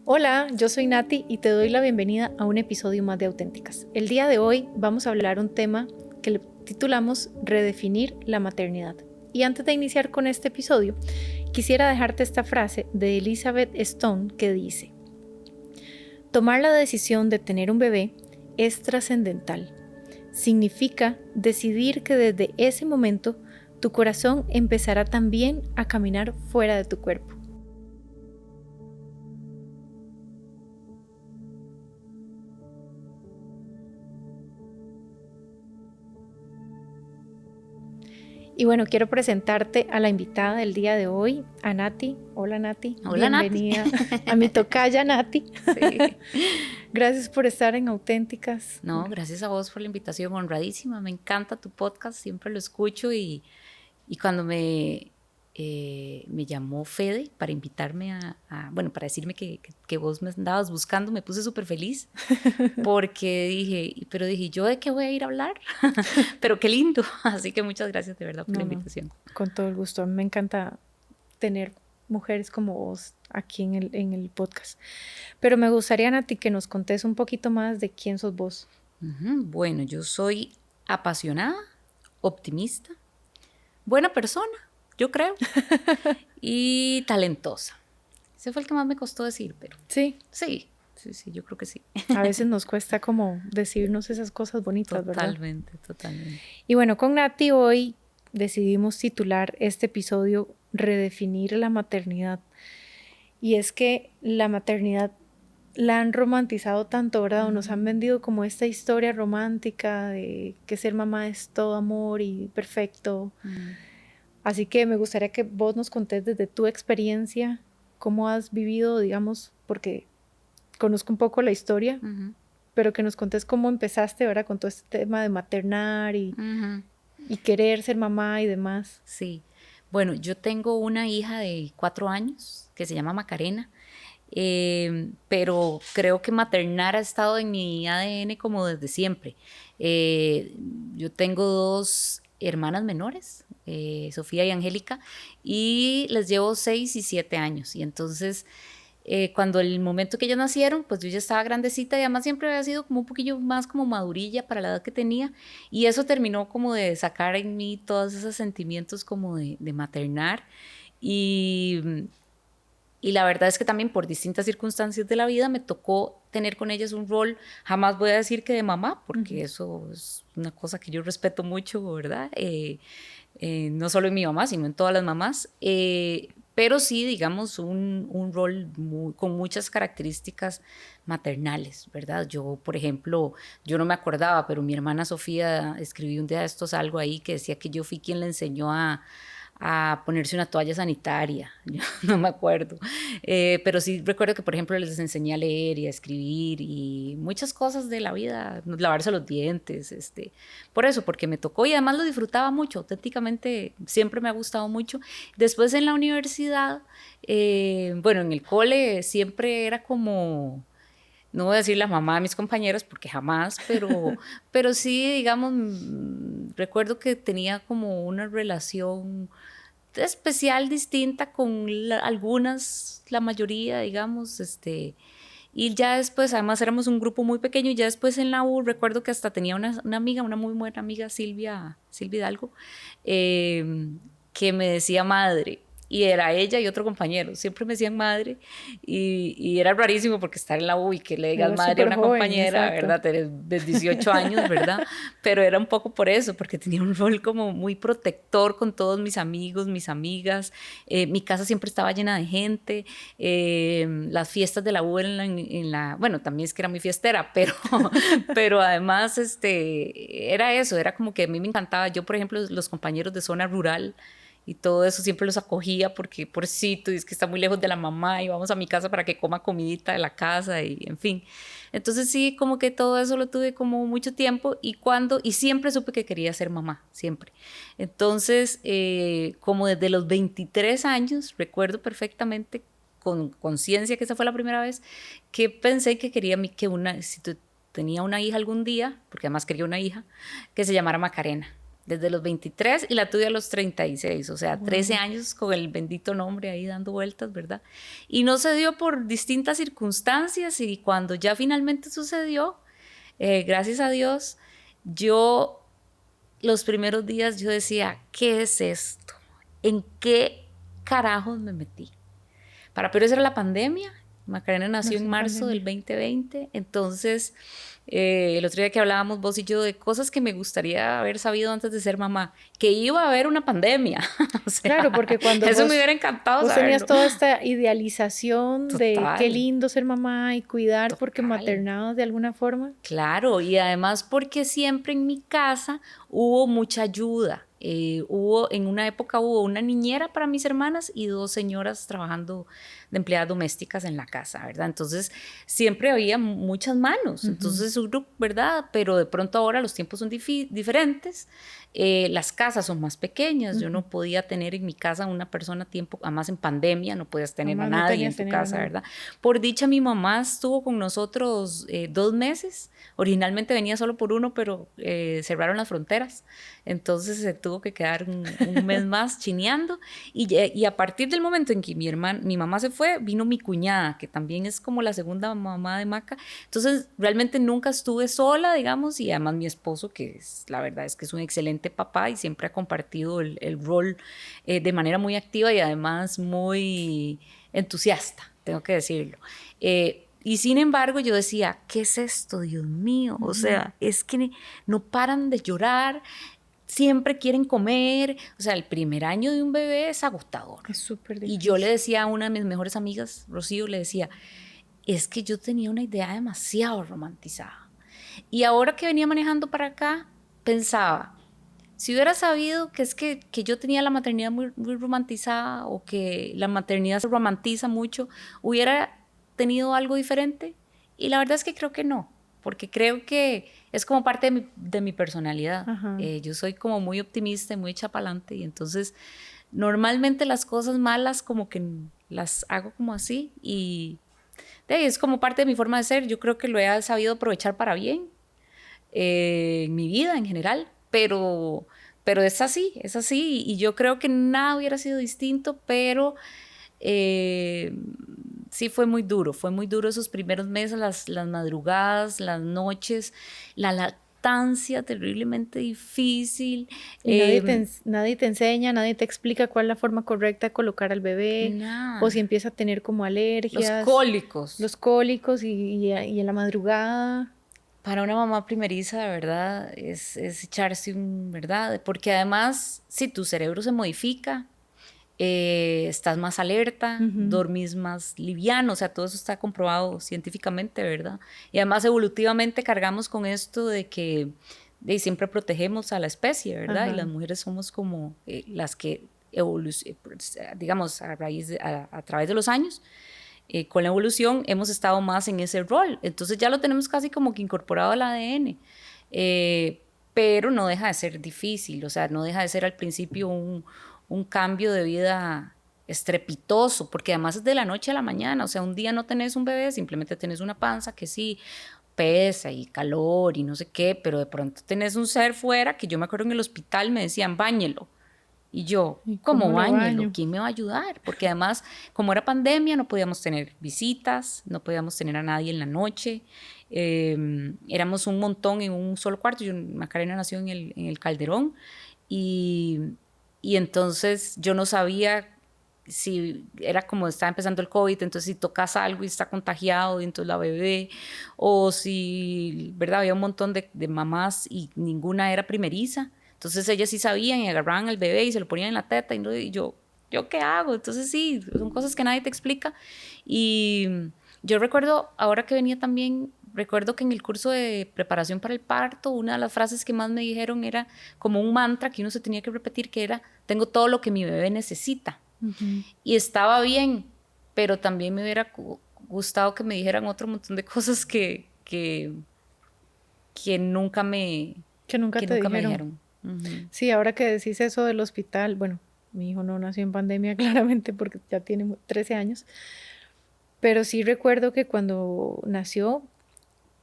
Hola, yo soy Nati y te doy la bienvenida a un episodio más de Auténticas. El día de hoy vamos a hablar un tema que le titulamos Redefinir la maternidad. Y antes de iniciar con este episodio, quisiera dejarte esta frase de Elizabeth Stone que dice: tomar la decisión de tener un bebé es trascendental. Significa decidir que desde ese momento tu corazón empezará también a caminar fuera de tu cuerpo. Y bueno, quiero presentarte a la invitada del día de hoy, a Nati. Hola Nati, Hola, bienvenida Nati. a mi tocaya Nati. Sí. Gracias por estar en Auténticas. No, gracias a vos por la invitación, honradísima. Me encanta tu podcast, siempre lo escucho y cuando me llamó Fede para invitarme bueno, para decirme que vos me andabas buscando, me puse súper feliz porque dije, ¿yo de qué voy a ir a hablar? Pero qué lindo. Así que muchas gracias de verdad por la invitación. Con todo el gusto. A mí me encanta tener mujeres como vos aquí en el podcast. Pero me gustaría, Nati, que nos contés un poquito más de quién sos vos. Bueno, yo soy apasionada, optimista, buena persona, yo creo, y talentosa. Ese fue el que más me costó decir, pero Sí. sí, yo creo que sí. A veces nos cuesta como decirnos esas cosas bonitas, ¿verdad? Totalmente. Y bueno, con Nati hoy decidimos titular este episodio Redefinir la maternidad. Y es que la maternidad la han romantizado tanto, ¿verdad? O nos han vendido como esta historia romántica de que ser mamá es todo amor y perfecto. Así que me gustaría que vos nos contés desde tu experiencia cómo has vivido, digamos, porque conozco un poco la historia, pero que nos contés cómo empezaste, ¿verdad? Con todo este tema de maternar y querer ser mamá y demás. Sí. Bueno, yo tengo una hija de 4 años que se llama Macarena, pero creo que maternar ha estado en mi ADN como desde siempre. Yo tengo 2 hermanas menores, Sofía y Angélica, y les llevo 6 y 7 años. Y entonces, cuando el momento que ellas nacieron, pues yo ya estaba grandecita y además siempre había sido como un poquillo más como madurilla para la edad que tenía, y eso terminó como de sacar en mí todos esos sentimientos como de maternar. Y la verdad es que también por distintas circunstancias de la vida me tocó tener con ellas un rol, jamás voy a decir que de mamá, porque eso es una cosa que yo respeto mucho, ¿verdad? No solo en mi mamá, sino en todas las mamás, pero sí, digamos, un rol con muchas características maternales, ¿verdad? Yo, por ejemplo, yo no me acordaba, pero mi hermana Sofía escribió un día de estos algo ahí que decía que yo fui quien le enseñó a ponerse una toalla sanitaria, yo no me acuerdo, pero sí recuerdo que por ejemplo les enseñé a leer y a escribir y muchas cosas de la vida, lavarse los dientes, por eso, porque me tocó y además lo disfrutaba mucho, auténticamente siempre me ha gustado mucho. Después en la universidad, bueno, en el cole siempre era como, no voy a decir la mamá de mis compañeros porque jamás, pero sí, digamos, recuerdo que tenía como una relación especial, distinta con algunas, la mayoría, digamos, y ya después, además éramos un grupo muy pequeño y ya después en la U recuerdo que hasta tenía una amiga, una muy buena amiga, Silvia Hidalgo, que me decía madre. Y era ella y otro compañero, siempre me decían madre y era rarísimo porque estar en la U y que le digas Era madre a súper una joven, compañera, exacto. ¿verdad? De 18 años, ¿verdad? Pero era un poco por eso, porque tenía un rol como muy protector con todos mis amigos, mis amigas. Mi casa siempre estaba llena de gente. Las fiestas de la U bueno, también es que era muy fiestera, pero además era eso, era como que a mí me encantaba. Yo, por ejemplo, los compañeros de zona rural y todo eso siempre los acogía porque pobrecito, y es que está muy lejos de la mamá y vamos a mi casa para que coma comidita de la casa y en fin. Entonces sí, como que todo eso lo tuve como mucho tiempo y siempre supe que quería ser mamá, siempre. Entonces, como desde los 23 años, recuerdo perfectamente con conciencia que esa fue la primera vez que pensé que quería si tenía una hija algún día, porque además quería una hija, que se llamara Macarena. desde los 23 y la tuve a los 36, o sea, 13 años con el bendito nombre ahí dando vueltas, ¿verdad? Y no se dio por distintas circunstancias y cuando ya finalmente sucedió, gracias a Dios, yo los primeros días yo decía, ¿qué es esto? ¿En qué carajos me metí? Para peor eso era la pandemia. Macarena nació en marzo del 2020, entonces el otro día que hablábamos vos y yo de cosas que me gustaría haber sabido antes de ser mamá, que iba a haber una pandemia. O sea, claro, porque cuando eso me hubiera encantado vos saberlo. tenías toda esta idealización de qué Total, lindo ser mamá y cuidar porque total. maternabas de alguna forma. Claro, y además porque siempre en mi casa hubo mucha ayuda. En una época hubo una niñera para mis hermanas y 2 señoras trabajando de empleadas domésticas en la casa, ¿verdad? Entonces siempre había muchas manos, entonces uno, ¿verdad? Pero de pronto ahora los tiempos son diferentes, las casas son más pequeñas, yo no podía tener en mi casa una persona a tiempo, además en pandemia no podías tener a Además, no nadie en tenías tu tener a casa, nadie. ¿verdad? Por dicha mi mamá estuvo con nosotros 2 meses, originalmente venía solo por 1, pero cerraron las fronteras, entonces se tuvo que quedar un mes más chineando y a partir del momento en que mi mamá se fue, vino mi cuñada, que también es como la segunda mamá de Maca, entonces realmente nunca estuve sola, digamos, y además mi esposo, que es, la verdad es que es un excelente papá y siempre ha compartido el rol de manera muy activa y además muy entusiasta, tengo que decirlo. Y sin embargo yo decía, ¿qué es esto, Dios mío? O sea, es que no paran de llorar, siempre quieren comer, o sea, el primer año de un bebé es agotador. Es súper Y yo le difícil. decía a una de mis mejores amigas, Rocío, le decía, es que yo tenía una idea demasiado romantizada. Y ahora que venía manejando para acá, pensaba, si hubiera sabido que es que yo tenía la maternidad muy romantizada o que la maternidad se romantiza mucho, hubiera tenido algo diferente. Y la verdad es que creo que no, porque creo que es como parte de mi personalidad. Ajá. Yo soy como muy optimista y muy echa pa'lante y entonces normalmente las cosas malas como que las hago como así y es como parte de mi forma de ser. Yo creo que lo he sabido aprovechar para bien en mi vida en general, pero es así y yo creo que nada hubiera sido distinto, pero eh, sí fue muy duro esos primeros meses, las madrugadas, las noches, la lactancia terriblemente difícil. Y nadie te enseña, nadie te explica cuál es la forma correcta de colocar al bebé, o si Nada. empieza a tener como Los alergias, cólicos. los cólicos y en la madrugada. Para una mamá primeriza, de verdad, es echarse ¿verdad? Porque además, si tu cerebro se modifica, estás más alerta, dormís más liviano, o sea, todo eso está comprobado científicamente, ¿verdad? Y además evolutivamente cargamos con esto de que siempre protegemos a la especie, ¿verdad? Y Ajá. las mujeres somos como las que digamos, a través de los años, con la evolución hemos estado más en ese rol, entonces ya lo tenemos casi como que incorporado al ADN, pero no deja de ser difícil, o sea, no deja de ser al principio un cambio de vida estrepitoso, porque además es de la noche a la mañana, o sea, un día no tenés un bebé, simplemente tenés una panza que sí pesa y calor y no sé qué, pero de pronto tenés un ser fuera que yo me acuerdo en el hospital me decían, báñelo. Y yo, ¿Y ¿cómo cómo lo báñelo? baño? ¿Quién me va a ayudar? Porque además, como era pandemia, no podíamos tener visitas, no podíamos tener a nadie en la noche. Éramos un montón en un solo cuarto. Macarena nació en el Calderón y, y entonces yo no sabía si era como estaba empezando el COVID, entonces si tocas algo y está contagiado y entonces la bebé, o si, ¿verdad? Había un montón de mamás y ninguna era primeriza. Entonces ellas sí sabían y agarraban al bebé y se lo ponían en la teta y ¿yo qué hago? Entonces sí, son cosas que nadie te explica. Y yo recuerdo, ahora que venía también, recuerdo que en el curso de preparación para el parto, una de las frases que más me dijeron era como un mantra que uno se tenía que repetir, que era, tengo todo lo que mi bebé necesita. Y estaba bien, pero también me hubiera gustado que me dijeran otro montón de cosas que nunca me, Que nunca que te nunca me dijeron. dijeron. Ujú. Sí, ahora que decís eso del hospital, bueno, mi hijo no nació en pandemia claramente porque ya tiene 13 años, pero sí recuerdo que cuando nació,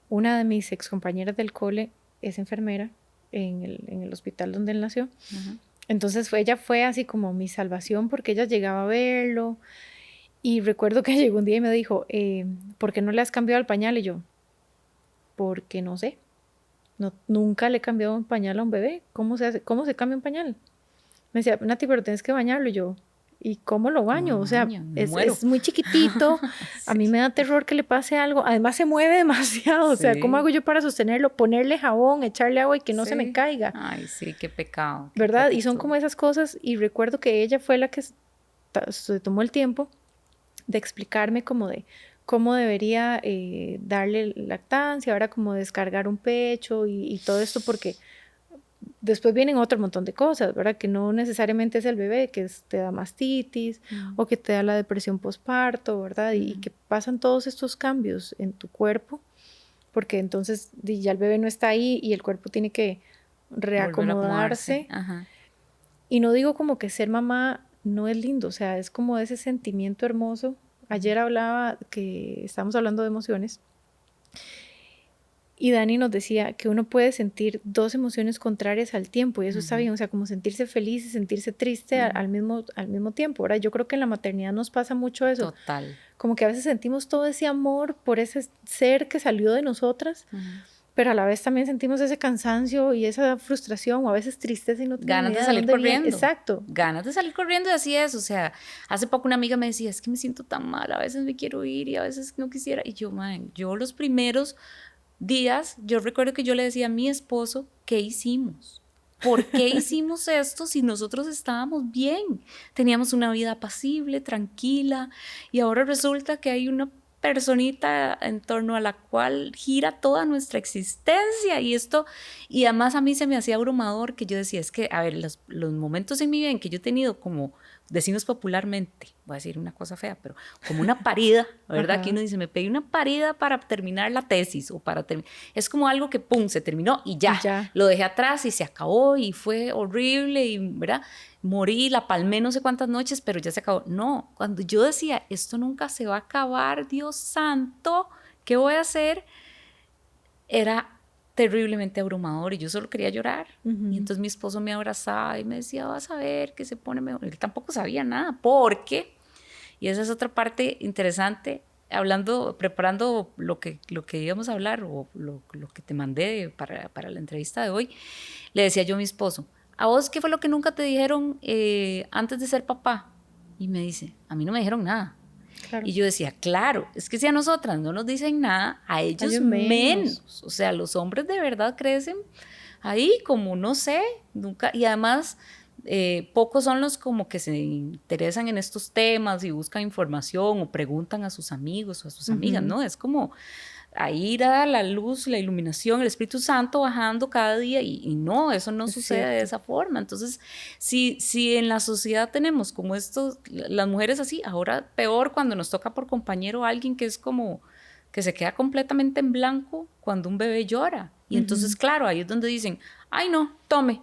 una de mis excompañeras del cole es enfermera en el hospital donde él nació. Entonces ella fue así como mi salvación porque ella llegaba a verlo. Y recuerdo que llegó un día y me dijo, ¿por qué no le has cambiado el pañal? Y yo, porque no sé. No, nunca le he cambiado un pañal a un bebé. ¿Cómo se hace? ¿Cómo se cambia un pañal? Me decía, Nati, pero tienes que bañarlo. Y yo, ¿y cómo lo baño? O sea, es muy chiquitito. Sí. A mí me da terror que le pase algo. Además, se mueve demasiado. Sí. O sea, ¿cómo hago yo para sostenerlo? Ponerle jabón, echarle agua y que no se me caiga. Ay, sí, qué pecado. ¿Verdad? Y son como esas cosas. Y recuerdo que ella fue la que se tomó el tiempo de explicarme como de cómo debería darle lactancia, ahora como descargar un pecho y todo esto, porque después vienen otro montón de cosas, ¿verdad? Que no necesariamente es el bebé, que te da mastitis o que te da la depresión postparto, ¿verdad? Y que pasan todos estos cambios en tu cuerpo, porque entonces ya el bebé no está ahí y el cuerpo tiene que reacomodarse. Y no digo como que ser mamá no es lindo, o sea, es como ese sentimiento hermoso. Ayer hablaba que estábamos hablando de emociones y Dani nos decía que uno puede sentir dos emociones contrarias al tiempo y eso está bien, o sea, como sentirse feliz y sentirse triste al mismo tiempo. Ahora, yo creo que en la maternidad nos pasa mucho eso. Total. Como que a veces sentimos todo ese amor por ese ser que salió de nosotras, pero a la vez también sentimos ese cansancio y esa frustración o a veces tristeza y no tenemos ganas de salir corriendo. Exacto. Ganas de salir corriendo y así es. O sea, hace poco una amiga me decía, es que me siento tan mal, a veces me quiero ir y a veces no quisiera. Y yo, man, yo los primeros días, yo recuerdo que yo le decía a mi esposo, ¿qué hicimos? ¿Por qué hicimos esto si nosotros estábamos bien? Teníamos una vida apacible, tranquila, y ahora resulta que hay una personita en torno a la cual gira toda nuestra existencia y esto, y además a mí se me hacía abrumador que yo decía, es que, a ver, los momentos en mi vida en que yo he tenido como, decimos popularmente, voy a decir una cosa fea, pero como una parida, ¿verdad? Aquí uno dice, me pegué una parida para terminar la tesis o para terminar, es como algo que pum, se terminó y ya, lo dejé atrás y se acabó y fue horrible y, ¿verdad? Morí, la palmé no sé cuántas noches, pero ya se acabó. No, cuando yo decía, esto nunca se va a acabar, Dios santo, ¿qué voy a hacer? Era terriblemente abrumador y yo solo quería llorar. Y entonces mi esposo me abrazaba y me decía, vas a ver que se pone mejor. Él tampoco sabía nada, porque, y esa es otra parte interesante, preparando lo que íbamos a hablar o lo que te mandé para la entrevista de hoy, le decía yo a mi esposo, ¿a vos qué fue lo que nunca te dijeron antes de ser papá? Y me dice, a mí no me dijeron nada. Claro. Y yo decía, claro, es que si a nosotras no nos dicen nada, a ellos menos. O sea, los hombres de verdad crecen ahí como, no sé, nunca. Y además, pocos son los como que se interesan en estos temas y buscan información o preguntan a sus amigos o a sus amigas, ¿no? Es como ahí da la luz, la iluminación, el Espíritu Santo bajando cada día y no, eso no sucede de esa forma. Entonces, si en la sociedad tenemos como estos, las mujeres así, ahora peor cuando nos toca por compañero a alguien que es como que se queda completamente en blanco cuando un bebé llora. Y entonces, claro, ahí es donde dicen, ay no, tome.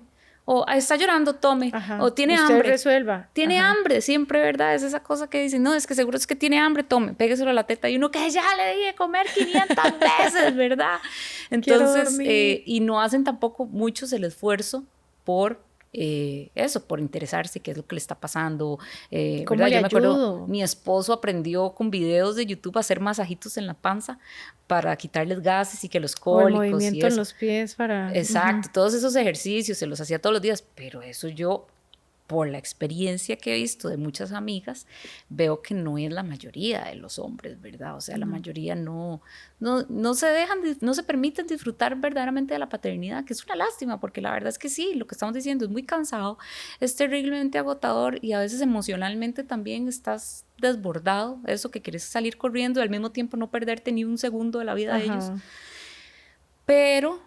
O está llorando, tome. O tiene usted hambre. Resuelva. Tiene hambre, siempre, ¿verdad? Es esa cosa que dicen, no, es que seguro es que tiene hambre, tome, pégueselo a la teta. Y uno que ya le dije comer 500 veces, ¿verdad? Entonces, y no hacen tampoco muchos el esfuerzo por eso, por interesarse qué es lo que le está pasando. ¿Cómo le Yo me acuerdo, ayudo? mi esposo aprendió con videos de YouTube a hacer masajitos en la panza para quitarles gases y que los cólicos. O el movimiento en los pies para... Exacto, todos esos ejercicios se los hacía todos los días, pero eso yo, por la experiencia que he visto de muchas amigas, veo que no es la mayoría de los hombres, ¿verdad? O sea, la mayoría no se dejan, no se permiten disfrutar verdaderamente de la paternidad, que es una lástima, porque la verdad es que sí, lo que estamos diciendo es muy cansado, es terriblemente agotador y a veces emocionalmente también estás desbordado, eso que quieres salir corriendo y al mismo tiempo no perderte ni un segundo de la vida de ellos. Pero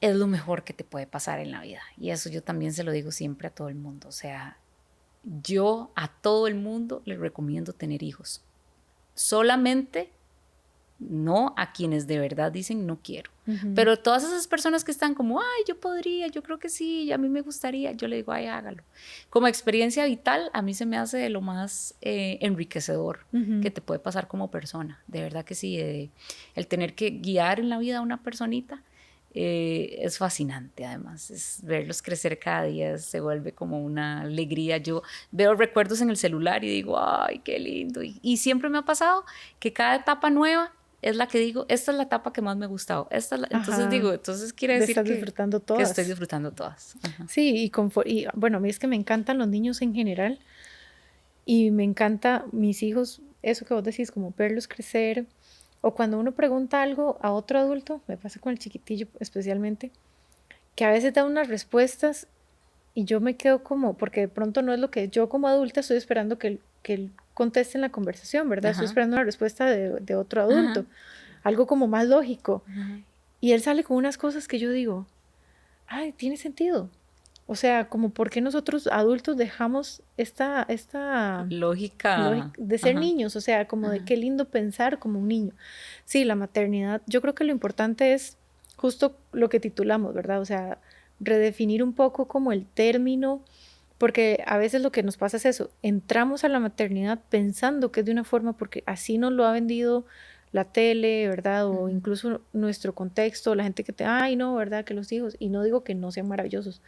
es lo mejor que te puede pasar en la vida. Y eso yo también se lo digo siempre a todo el mundo. O sea, yo a todo el mundo le recomiendo tener hijos. Solamente no a quienes de verdad dicen no quiero. Pero todas esas personas que están como, ay, yo podría, yo creo que sí, a mí me gustaría, yo le digo, ay, hágalo. Como experiencia vital, a mí se me hace de lo más enriquecedor que te puede pasar como persona. De verdad que sí, el tener que guiar en la vida a una personita, es fascinante además, es verlos crecer cada día, se vuelve como una alegría. Yo veo recuerdos en el celular y digo, ay, qué lindo. Y siempre me ha pasado que cada etapa nueva es la que digo, esta es la etapa que más me ha gustado. Entonces digo, entonces quiere decir estás disfrutando que estoy todas. disfrutando todas. Ajá. Sí, y bueno, a mí es que me encantan los niños en general y me encanta mis hijos, eso que vos decís, como verlos crecer. O cuando uno pregunta algo a otro adulto, me pasa con el chiquitillo especialmente, que a veces da unas respuestas y yo me quedo como, porque de pronto no es lo que yo como adulta estoy esperando que él conteste en la conversación, ¿verdad? Estoy Ajá. esperando una respuesta de otro adulto, Ajá. algo como más lógico. Ajá. Y él sale con unas cosas que yo digo, ay, tiene sentido. O sea, como por qué nosotros adultos dejamos esta Lógica. de ser Ajá. niños, o sea, como de Ajá. qué lindo pensar como un niño. Sí, la maternidad, yo creo que lo importante es justo lo que titulamos, ¿verdad? O sea, redefinir un poco como el término, porque a veces lo que nos pasa es eso, entramos a la maternidad pensando que es de una forma, porque así nos lo ha vendido la tele, ¿verdad? O incluso nuestro contexto, la gente que te, ay, no, ¿verdad? Que los hijos, y no digo que no sean maravillosos,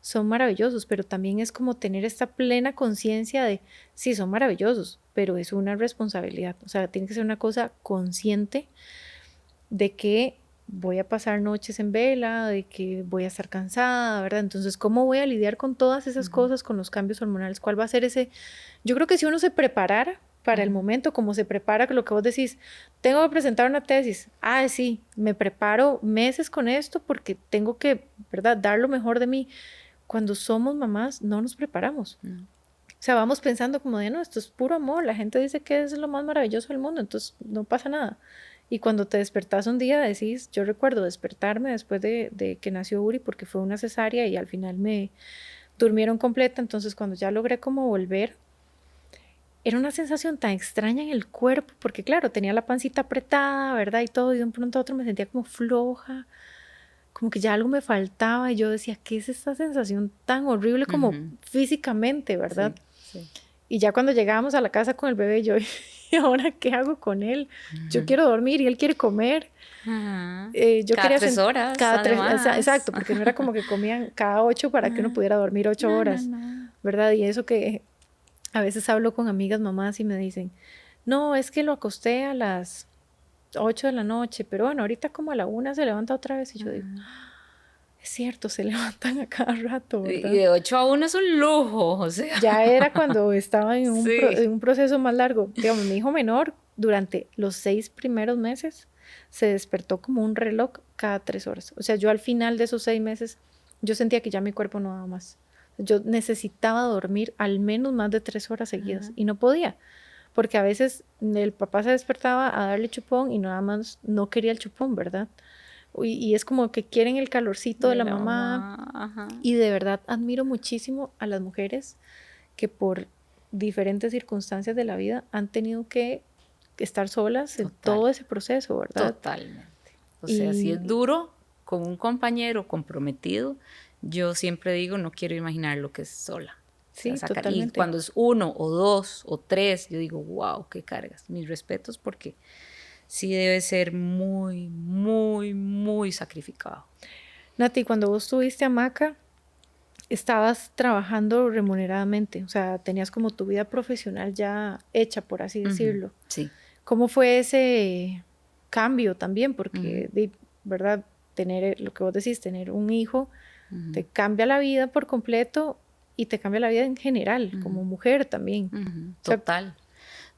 son maravillosos, pero también es como tener esta plena conciencia de, sí, son maravillosos, pero es una responsabilidad, o sea, tiene que ser una cosa consciente de que voy a pasar noches en vela, de que voy a estar cansada, ¿verdad? Entonces, ¿cómo voy a lidiar con todas esas cosas, con los cambios hormonales? ¿Cuál va a ser ese? Yo creo que si uno se preparara para el momento, como se prepara con lo que vos decís, tengo que presentar una tesis, ah, sí, me preparo meses con esto porque tengo que, ¿verdad?, dar lo mejor de mí. Cuando somos mamás no nos preparamos. O sea, vamos pensando como de, no, esto es puro amor, la gente dice que es lo más maravilloso del mundo, entonces no pasa nada. Y cuando te despertás un día decís, yo recuerdo despertarme después de que nació Uri porque fue una cesárea y al final me durmieron completa, entonces cuando ya logré como volver, era una sensación tan extraña en el cuerpo, porque claro, tenía la pancita apretada, ¿verdad? Y todo, y de un pronto a otro me sentía como floja, como que ya algo me faltaba y yo decía, ¿qué es esta sensación tan horrible como físicamente, verdad? Sí, sí. Y ya cuando llegábamos a la casa con el bebé, yo, ¿y ahora qué hago con él? Yo quiero dormir y él quiere comer. Yo Cada quería 3 horas, cada tres, además. exacto, porque no era como que comían cada 8 para que uno pudiera dormir 8 horas, No. ¿verdad? Y eso que a veces hablo con amigas mamás y me dicen, no, es que lo acosté a las 8 de la noche, pero bueno, ahorita como a la 1 se levanta otra vez y yo digo, es cierto, se levantan a cada rato, Y ¿verdad? de 8 a 1 es un lujo, o sea. Ya era cuando estaba en Sí. en un proceso más largo. Digamos, mi hijo menor, durante los 6 primeros meses, se despertó como un reloj cada 3 horas. O sea, yo al final de esos 6 meses, yo sentía que ya mi cuerpo no daba más. Yo necesitaba dormir al menos más de 3 horas seguidas y no podía, porque a veces el papá se despertaba a darle chupón y nada más no quería el chupón, ¿verdad? Y es como que quieren el calorcito de De la la mamá. mamá. Ajá. Y de verdad admiro muchísimo a las mujeres que por diferentes circunstancias de la vida han tenido que estar solas en Total. todo ese proceso, ¿verdad? Totalmente. O sea, si es Y duro con un compañero comprometido, yo siempre digo, no quiero imaginar lo que es sola. O sea, sí, sacar. Y totalmente. cuando es 1 o 2 o 3, yo digo, wow, qué cargas. Mis respetos porque sí debe ser muy, muy, muy sacrificado. Nati, cuando vos tuviste a Maca, estabas trabajando remuneradamente, o sea, tenías como tu vida profesional ya hecha, por así decirlo. Sí. ¿Cómo fue ese cambio también? Porque, ¿verdad? Tener lo que vos decís, tener un hijo, te cambia la vida por completo y te cambia la vida en general, como mujer también. O sea, Total.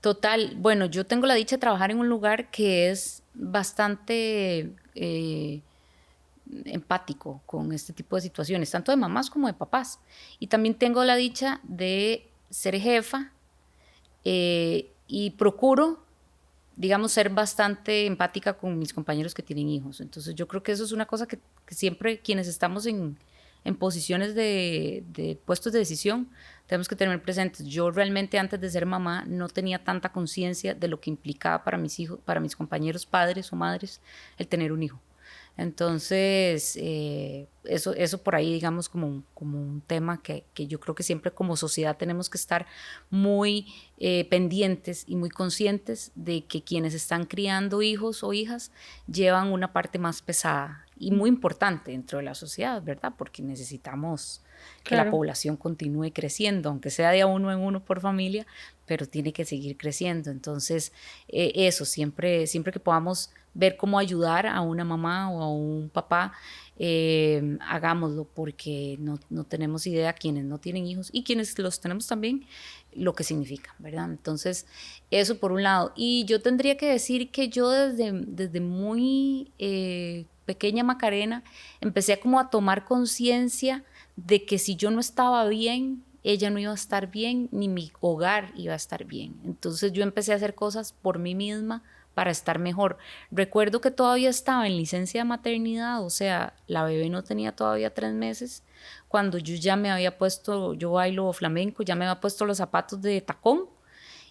Total. Bueno, yo tengo la dicha de trabajar en un lugar que es bastante empático con este tipo de situaciones, tanto de mamás como de papás. Y también tengo la dicha de ser jefa y procuro, digamos, ser bastante empática con mis compañeros que tienen hijos. Entonces yo creo que eso es una cosa que siempre quienes estamos en posiciones de puestos de decisión tenemos que tener presentes. Yo realmente antes de ser mamá no tenía tanta conciencia de lo que implicaba para mis hijos, para mis compañeros padres o madres el tener un hijo. Entonces, eso por ahí, digamos, como un tema que yo creo que siempre como sociedad tenemos que estar muy pendientes y muy conscientes de que quienes están criando hijos o hijas llevan una parte más pesada y muy importante dentro de la sociedad, ¿verdad? Porque necesitamos que la población continúe creciendo, aunque sea de a uno en uno por familia, pero tiene que seguir creciendo. Entonces, eso, siempre que podamos ver cómo ayudar a una mamá o a un papá, hagámoslo, porque no tenemos idea, quienes no tienen hijos y quienes los tenemos también, lo que significa, ¿verdad? Entonces, eso por un lado. Y yo tendría que decir que yo desde muy pequeña, Macarena, empecé como a tomar conciencia de que si yo no estaba bien, ella no iba a estar bien, ni mi hogar iba a estar bien. Entonces yo empecé a hacer cosas por mí misma para estar mejor. Recuerdo que todavía estaba en licencia de maternidad, o sea, la bebé no tenía todavía 3 meses, cuando yo ya me había puesto, yo bailo flamenco, ya me había puesto los zapatos de tacón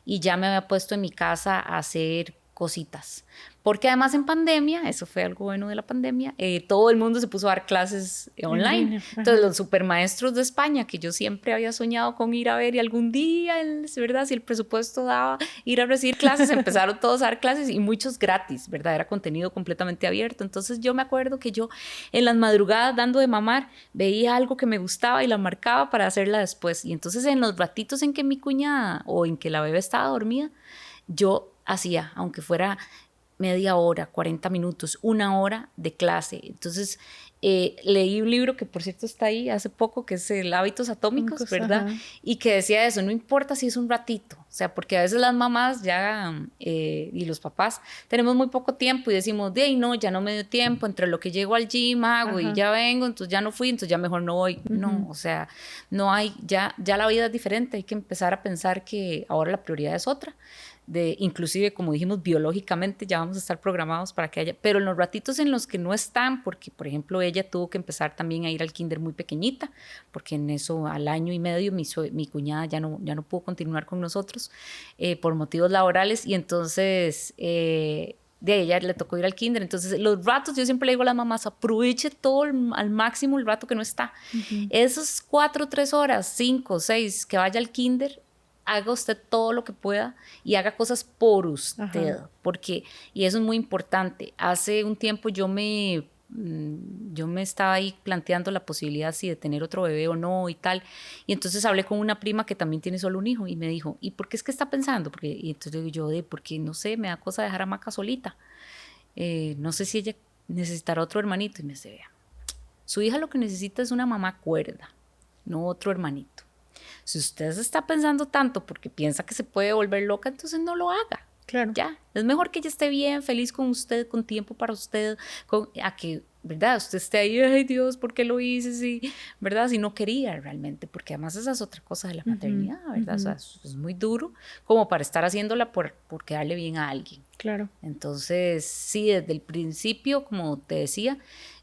y ya me había puesto en mi casa a hacer cositas. Porque además en pandemia, eso fue algo bueno de la pandemia, todo el mundo se puso a dar clases online. Entonces los supermaestros de España, que yo siempre había soñado con ir a ver y algún día, ¿verdad? Si el presupuesto daba ir a recibir clases, empezaron todos a dar clases y muchos gratis, ¿verdad? Era contenido completamente abierto. Entonces yo me acuerdo que yo en las madrugadas dando de mamar, veía algo que me gustaba y la marcaba para hacerla después. Y entonces en los ratitos en que mi cuñada o en que la bebé estaba dormida, yo hacía, aunque fuera media hora, 40 minutos, 1 hora de clase. Entonces, leí un libro que por cierto está ahí hace poco, que es el Hábitos Atómicos, ¿verdad? Ajá. Y que decía eso, no importa si es un ratito, o sea, porque a veces las mamás ya y los papás tenemos muy poco tiempo y decimos, no, ya no me dio tiempo, entre lo que llego al gym hago y ya vengo, entonces ya no fui, entonces ya mejor no voy. No, o sea, no hay, ya la vida es diferente, hay que empezar a pensar que ahora la prioridad es otra. Inclusive, como dijimos, biológicamente ya vamos a estar programados para que haya, pero en los ratitos en los que no están, porque por ejemplo ella tuvo que empezar también a ir al kinder muy pequeñita, porque en eso al año y medio mi cuñada ya no pudo continuar con nosotros por motivos laborales, y entonces de ella le tocó ir al kinder. Entonces los ratos, yo siempre le digo a las mamás, aproveche todo al máximo el rato que no está. Esos 4, 3 horas, 5, 6 que vaya al kinder, haga usted todo lo que pueda y haga cosas por usted. Ajá. Porque, y eso es muy importante, hace un tiempo yo me estaba ahí planteando la posibilidad si de tener otro bebé o no y tal, y entonces hablé con una prima que también tiene solo un hijo y me dijo, ¿y por qué es que está pensando? Y entonces digo yo, porque no sé, me da cosa dejar a Maca solita, no sé si ella necesitará otro hermanito. Y me dice, vea, su hija lo que necesita es una mamá cuerda, no otro hermanito. Si usted se está pensando tanto porque piensa que se puede volver loca, entonces no lo haga. Claro. Ya, es mejor que ella esté bien, feliz con usted, con tiempo para usted, a que, ¿verdad? Usted esté ahí, ay Dios, ¿por qué lo hice? Sí, ¿verdad? Si no quería realmente, porque además esa es otra cosa de la maternidad, ¿verdad? O sea, es muy duro como para estar haciéndola por quedarle bien a alguien. Claro. Entonces, sí, desde el principio, como te decía,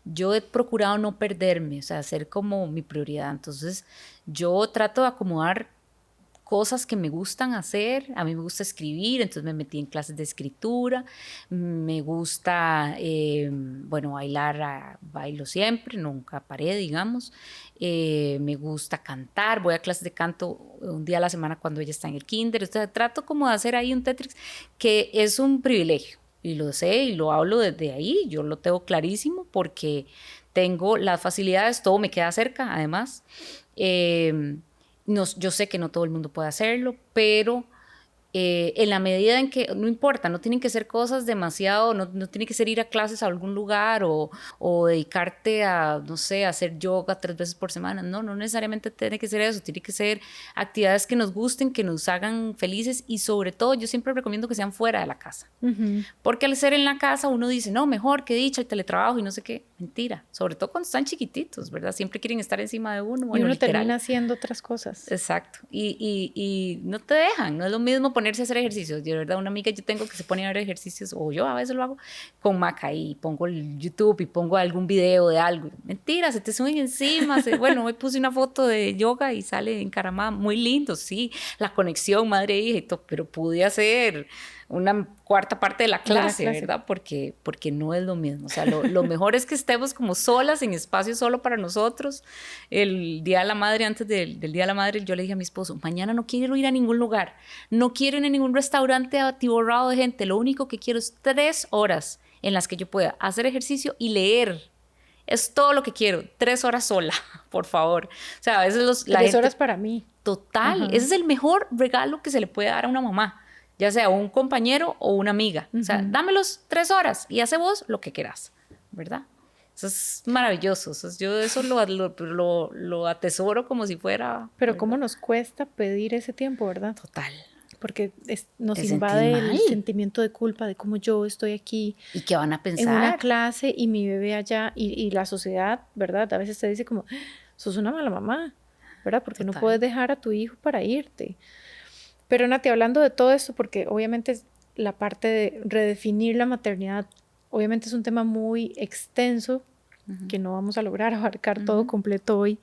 yo he procurado no perderme, o sea, hacer como mi prioridad. Entonces, yo trato de acomodar cosas que me gustan hacer. A mí me gusta escribir, entonces me metí en clases de escritura. Me gusta, bailar, bailo siempre, nunca paré, digamos. Me gusta cantar, voy a clases de canto un día a la semana cuando ella está en el kinder. Entonces, trato como de hacer ahí un Tetris que es un privilegio. Y lo sé y lo hablo desde ahí, yo lo tengo clarísimo porque tengo las facilidades, todo me queda cerca además. Yo sé que no todo el mundo puede hacerlo, pero en la medida en que, no importa, no tienen que ser cosas demasiado, no tiene que ser ir a clases a algún lugar o dedicarte a, no sé, a hacer yoga 3 veces por semana. No necesariamente tiene que ser eso, tiene que ser actividades que nos gusten, que nos hagan felices, y sobre todo yo siempre recomiendo que sean fuera de la casa. Porque al ser en la casa uno dice, no, mejor, que dicha, el teletrabajo y no sé qué. Mentira, sobre todo cuando están chiquititos, ¿verdad? Siempre quieren estar encima de uno. Bueno, y uno termina haciendo otras cosas. Exacto, y no te dejan, no es lo mismo ponerse a hacer ejercicios. De verdad, una amiga yo tengo que se pone a ver ejercicios, o yo a veces lo hago con Maca y pongo el YouTube y pongo algún video de algo. Mentira, se te suben encima. Bueno, hoy puse una foto de yoga y sale encaramada, muy lindo, sí, la conexión madre-hija y todo, pero pude hacer una cuarta parte de la clase, ¿verdad? Porque no es lo mismo. O sea, lo mejor es que estemos como solas, en espacio solo para nosotros. El Día de la Madre, antes del Día de la Madre, yo le dije a mi esposo, mañana no quiero ir a ningún lugar, no quiero ir a ningún restaurante atiborrado de gente, lo único que quiero es 3 horas en las que yo pueda hacer ejercicio y leer. es todo lo que quiero, 3 horas sola, por favor. O sea, a veces 3 horas para mí. Total, ese es el mejor regalo que se le puede dar a una mamá, ya sea un compañero o una amiga. O sea, dámelos 3 horas y hace vos lo que quieras, ¿verdad? Eso es maravilloso. Yo eso lo atesoro como si fuera... Pero ¿verdad? cómo nos cuesta pedir ese tiempo, ¿verdad? Total. Porque nos Te invade sentís mal. el sentimiento de culpa de cómo yo estoy aquí ¿Y qué van a pensar? en una clase y mi bebé allá y la sociedad, ¿verdad? A veces te dice como, sos una mala mamá, ¿verdad? Porque no puedes dejar a tu hijo para irte. Pero Nati, hablando de todo esto, porque obviamente la parte de redefinir la maternidad, obviamente es un tema muy extenso, que no vamos a lograr abarcar todo completo hoy.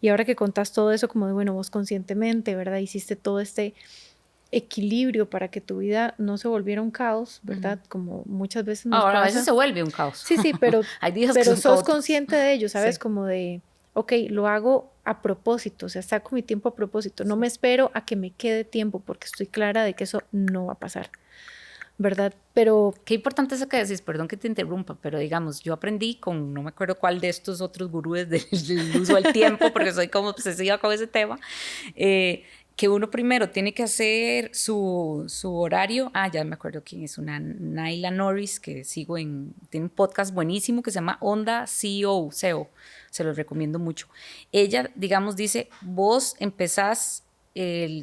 Y ahora que contás todo eso, como de, bueno, vos conscientemente, ¿verdad? Hiciste todo este equilibrio para que tu vida no se volviera un caos, ¿verdad? Como muchas veces nos Ahora, pasa. a veces se vuelve un caos. Sí, pero, Hay días pero que son sos caóticos. consciente de ello, ¿sabes? Sí. Como de, ok, lo hago a propósito, o sea, saco mi tiempo a propósito. No me espero a que me quede tiempo porque estoy clara de que eso no va a pasar, ¿verdad? Pero... Qué importante eso que decís, perdón que te interrumpa, pero digamos, yo aprendí con, no me acuerdo cuál de estos otros gurúes del uso del tiempo, porque soy como obsesiva con ese tema, que uno primero tiene que hacer su horario. Ya me acuerdo quién es, una Naila Norris, que sigo tiene un podcast buenísimo que se llama Onda CEO, se los recomiendo mucho. Ella, digamos, dice, vos empezás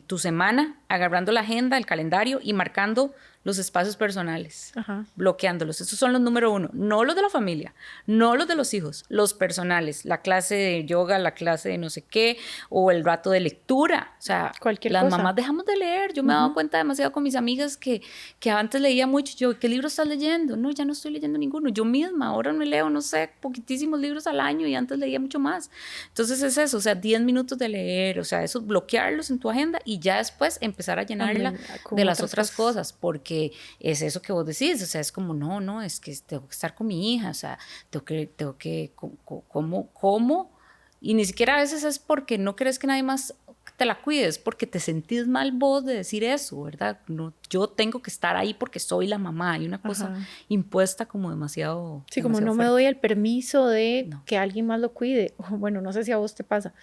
tu semana agarrando la agenda, el calendario y marcando los espacios personales, bloqueándolos. Esos son los número 1, no los de la familia, no los de los hijos, los personales, la clase de yoga, la clase de no sé qué, o el rato de lectura. O sea, cualquier las cosa. mamás dejamos de leer. Yo me he dado cuenta demasiado con mis amigas que antes leía mucho. Yo, ¿qué libro estás leyendo? No, ya no estoy leyendo ninguno. Yo misma, ahora me leo, no sé, poquitísimos libros al año y antes leía mucho más. Entonces es eso, o sea, 10 minutos de leer, o sea, eso, bloquearlos en tu agenda y ya después empezar a llenarla de las otras cosas, porque es eso que vos decís, o sea, es como, no, es que tengo que estar con mi hija, o sea, tengo que, ¿cómo? Y ni siquiera a veces es porque no querés que nadie más te la cuides, porque te sentís mal vos de decir eso, ¿verdad? No, yo tengo que estar ahí porque soy la mamá. Hay una cosa impuesta como demasiado. Sí, demasiado como no fuerte. me doy el permiso de que alguien más lo cuide. Bueno, no sé si a vos te pasa,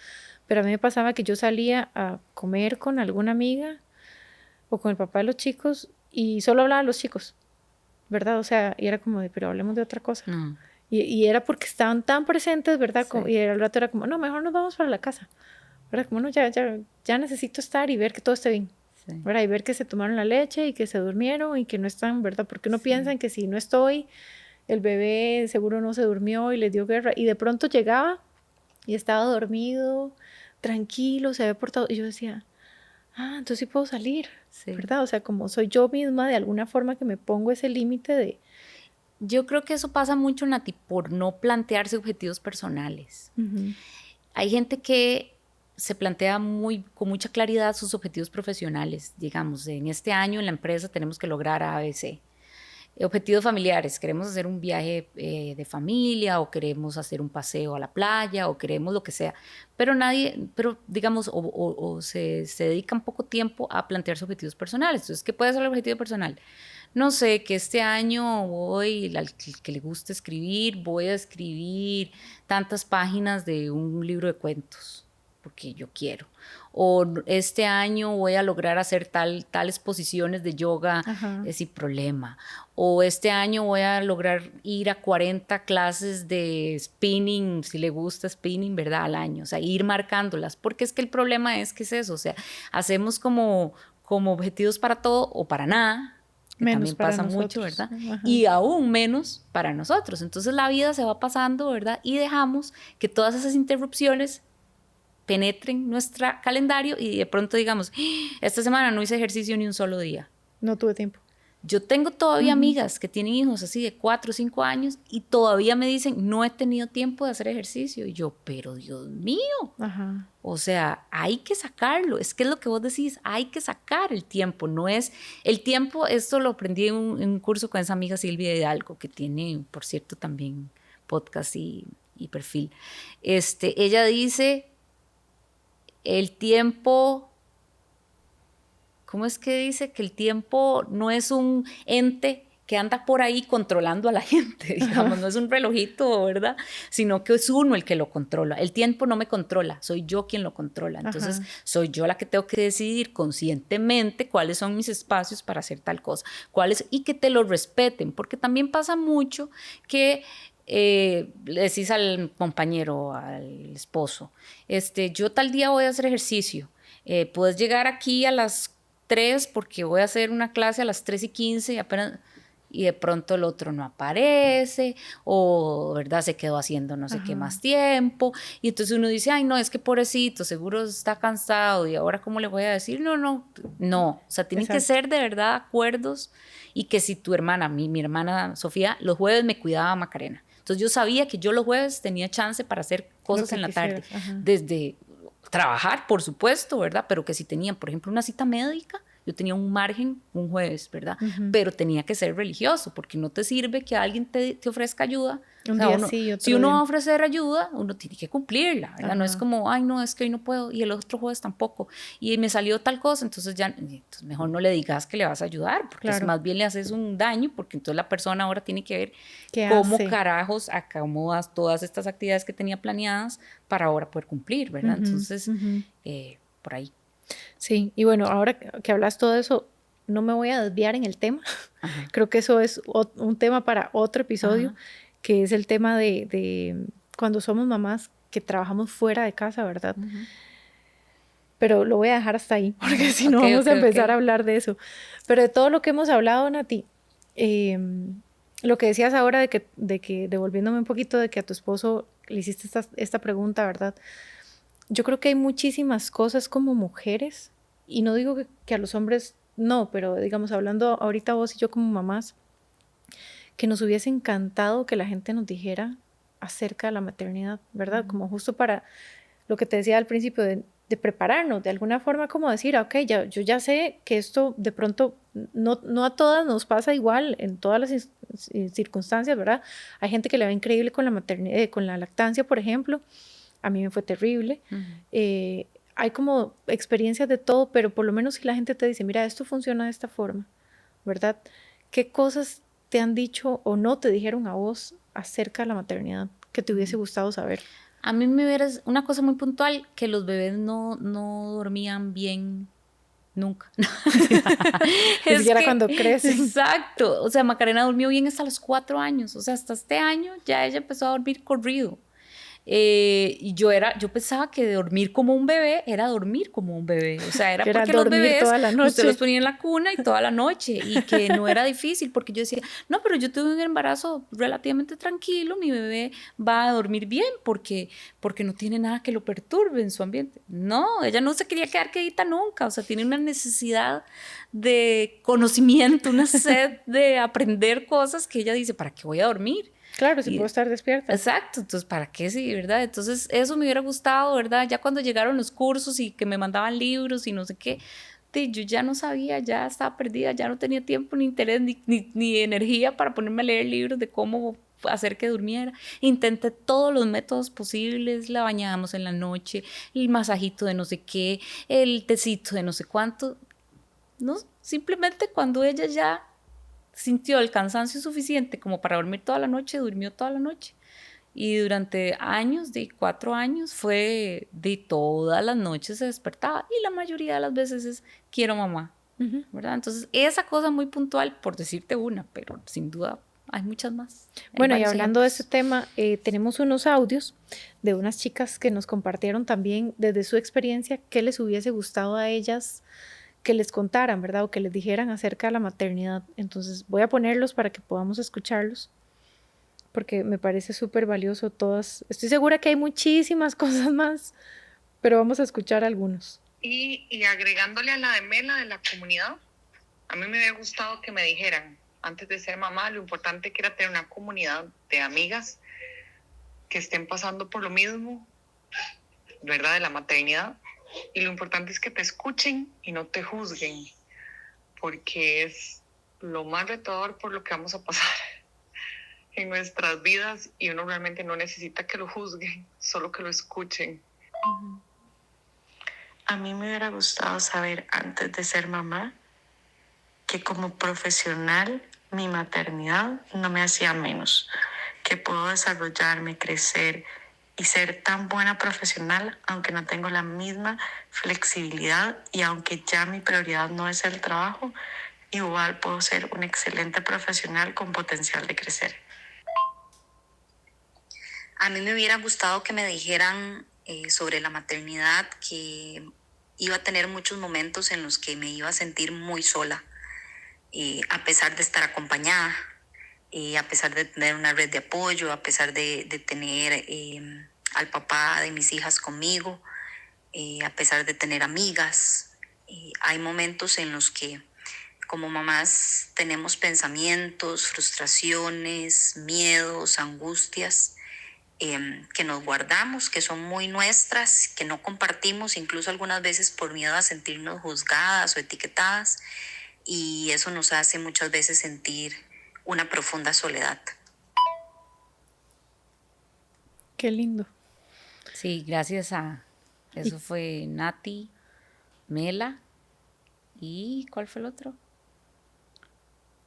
pero a mí me pasaba que yo salía a comer con alguna amiga o con el papá de los chicos y solo hablaba a los chicos, ¿verdad? O sea, y era como de, pero hablemos de otra cosa. Y era porque estaban tan presentes, ¿verdad? Sí. Y al rato era como, no, mejor nos vamos para la casa. ¿Verdad? Como, no, ya necesito estar y ver que todo esté bien. Sí. ¿Verdad? Y ver que se tomaron la leche y que se durmieron y que no están, ¿verdad? Porque uno piensa en que si no estoy, el bebé seguro no se durmió y les dio guerra. Y de pronto llegaba y estaba dormido, tranquilo, se había portado. Y yo decía, entonces sí puedo salir, ¿verdad? O sea, como soy yo misma, de alguna forma que me pongo ese límite de... Yo creo que eso pasa mucho, Nati, por no plantearse objetivos personales. Hay gente que se plantea con mucha claridad sus objetivos profesionales. Digamos, en este año en la empresa tenemos que lograr ABC. Objetivos familiares, queremos hacer un viaje de familia o queremos hacer un paseo a la playa o queremos lo que sea, pero digamos, o se dedican poco tiempo a plantearse objetivos personales. Entonces, ¿qué puede ser el objetivo personal? No sé, que este año que le gusta escribir, voy a escribir tantas páginas de un libro de cuentos, porque yo quiero. O este año voy a lograr hacer tales posiciones de yoga sin problema. O este año voy a lograr ir a 40 clases de spinning, si le gusta spinning, ¿verdad? Al año. O sea, ir marcándolas. Porque es que el problema es que es eso. O sea, hacemos como objetivos para todo o para nada. Que menos también pasa mucho, ¿verdad? Y aún menos para nosotros. Entonces la vida se va pasando, ¿verdad? Y dejamos que todas esas interrupciones penetren nuestro calendario y de pronto digamos, esta semana no hice ejercicio ni un solo día. No tuve tiempo. Yo tengo todavía amigas que tienen hijos así de 4 o 5 años y todavía me dicen, no he tenido tiempo de hacer ejercicio. Y yo, pero Dios mío. O sea, hay que sacarlo. Es que es lo que vos decís, hay que sacar el tiempo. No es el tiempo, esto lo aprendí en un curso con esa amiga Silvia Hidalgo, que tiene, por cierto, también podcast y perfil. Ella dice, el tiempo... ¿Cómo es que dice? Que el tiempo no es un ente que anda por ahí controlando a la gente, digamos, no es un relojito, ¿verdad? Sino que es uno el que lo controla. El tiempo no me controla, soy yo quien lo controla. Entonces, soy yo la que tengo que decidir conscientemente cuáles son mis espacios para hacer tal cosa, y que te lo respeten, porque también pasa mucho que le decís al compañero, al esposo, yo tal día voy a hacer ejercicio, puedes llegar aquí a las 3 porque voy a hacer una clase a las 3:15 y apenas... Y de pronto el otro no aparece, o ¿verdad? Se quedó haciendo no sé qué más tiempo, y entonces uno dice, ay no, es que pobrecito, seguro está cansado, y ahora ¿cómo le voy a decir? No, o sea, tienen que ser de verdad acuerdos, y que si tu hermana, mi hermana Sofía, los jueves me cuidaba a Macarena, entonces yo sabía que yo los jueves tenía chance para hacer cosas en la tarde, desde trabajar, por supuesto, ¿verdad? Pero que si tenían, por ejemplo, una cita médica, yo tenía un margen un jueves, ¿verdad? Pero tenía que ser religioso, porque no te sirve que alguien te ofrezca ayuda. Un día sí, otro si uno día. va a ofrecer ayuda, uno tiene que cumplirla, ¿verdad? No es como, ay, no, es que hoy no puedo, y el otro jueves tampoco, y me salió tal cosa, entonces entonces mejor no le digas que le vas a ayudar, porque más bien le haces un daño, porque entonces la persona ahora tiene que ver cómo carajos acomodas todas estas actividades que tenía planeadas para ahora poder cumplir, ¿verdad? Entonces, por ahí. Sí, y bueno, ahora que hablas todo eso, no me voy a desviar en el tema. Creo que eso es un tema para otro episodio, que es el tema de cuando somos mamás que trabajamos fuera de casa, ¿verdad? Pero lo voy a dejar hasta ahí, porque si no vamos a empezar a hablar de eso. Pero de todo lo que hemos hablado, Nati, lo que decías ahora de que devolviéndome un poquito de que a tu esposo le hiciste esta pregunta, ¿verdad? Yo creo que hay muchísimas cosas como mujeres, y no digo que a los hombres no, pero digamos, hablando ahorita vos y yo como mamás, que nos hubiese encantado que la gente nos dijera acerca de la maternidad, ¿verdad? Como justo para lo que te decía al principio, de prepararnos, de alguna forma como decir, ok, yo ya sé que esto de pronto no a todas nos pasa igual en todas las circunstancias, ¿verdad? Hay gente que le va increíble con la maternidad, con la lactancia, por ejemplo. A mí me fue terrible. Hay como experiencias de todo, pero por lo menos si la gente te dice, mira, esto funciona de esta forma, ¿verdad? ¿Qué cosas te han dicho o no te dijeron a vos acerca de la maternidad que te hubiese gustado saber? A mí me hubiera una cosa muy puntual, que los bebés no dormían bien nunca. Ni siquiera cuando crecen. Exacto. O sea, Macarena durmió bien hasta los 4 años. O sea, hasta este año ya ella empezó a dormir corrido. Y yo pensaba que dormir como un bebé era dormir como un bebé, o sea, era porque los bebés toda la noche. usted los ponía en la cuna y toda la noche, y que no era difícil, porque yo decía, no, pero yo tuve un embarazo relativamente tranquilo, mi bebé va a dormir bien porque no tiene nada que lo perturbe en su ambiente. No, ella no se quería quedar quedita nunca, o sea, tiene una necesidad de conocimiento, una sed de aprender cosas, que ella dice, ¿para qué voy a dormir? Claro, si puedo estar despierta. Exacto, entonces, ¿para qué sí, verdad? Entonces, eso me hubiera gustado, ¿verdad? Ya cuando llegaron los cursos y que me mandaban libros y no sé qué, yo ya no sabía, ya estaba perdida, ya no tenía tiempo, ni interés, ni energía para ponerme a leer libros de cómo hacer que durmiera. Intenté todos los métodos posibles, la bañábamos en la noche, el masajito de no sé qué, el tecito de no sé cuánto, ¿no? Simplemente cuando ella ya sintió el cansancio suficiente como para dormir toda la noche, durmió toda la noche. Y durante años, de 4 años, fue de todas las noches se despertaba, y la mayoría de las veces es quiero mamá, ¿verdad? Entonces, esa cosa muy puntual, por decirte una, pero sin duda hay muchas más. Bueno, y hablando de este tema, tenemos unos audios de unas chicas que nos compartieron también desde su experiencia qué les hubiese gustado a ellas que les contaran, ¿verdad? O que les dijeran acerca de la maternidad. Entonces voy a ponerlos para que podamos escucharlos, porque me parece súper valioso todas. Estoy segura que hay muchísimas cosas más, pero vamos a escuchar algunos. Y agregándole a la de Mela de la comunidad, a mí me hubiera gustado que me dijeran, antes de ser mamá, lo importante que era tener una comunidad de amigas que estén pasando por lo mismo, ¿verdad? De la maternidad. Y lo importante es que te escuchen y no te juzguen, porque es lo más retador por lo que vamos a pasar en nuestras vidas, y uno realmente no necesita que lo juzguen, solo que lo escuchen. A mí me hubiera gustado saber antes de ser mamá que como profesional mi maternidad no me hacía menos, que puedo desarrollarme, crecer y ser tan buena profesional aunque no tengo la misma flexibilidad y aunque ya mi prioridad no es el trabajo, igual puedo ser un excelente profesional con potencial de crecer. A mí me hubiera gustado que me dijeran sobre la maternidad que iba a tener muchos momentos en los que me iba a sentir muy sola, a pesar de estar acompañada, a pesar de tener una red de apoyo, a pesar de tener al papá de mis hijas conmigo, a pesar de tener amigas. Hay momentos en los que como mamás tenemos pensamientos, frustraciones, miedos, angustias que nos guardamos, que son muy nuestras, que no compartimos, incluso algunas veces por miedo a sentirnos juzgadas o etiquetadas, y eso nos hace muchas veces sentir una profunda soledad. Qué lindo. Sí, gracias a eso Y- fue Nati, Mela y ¿cuál fue el otro?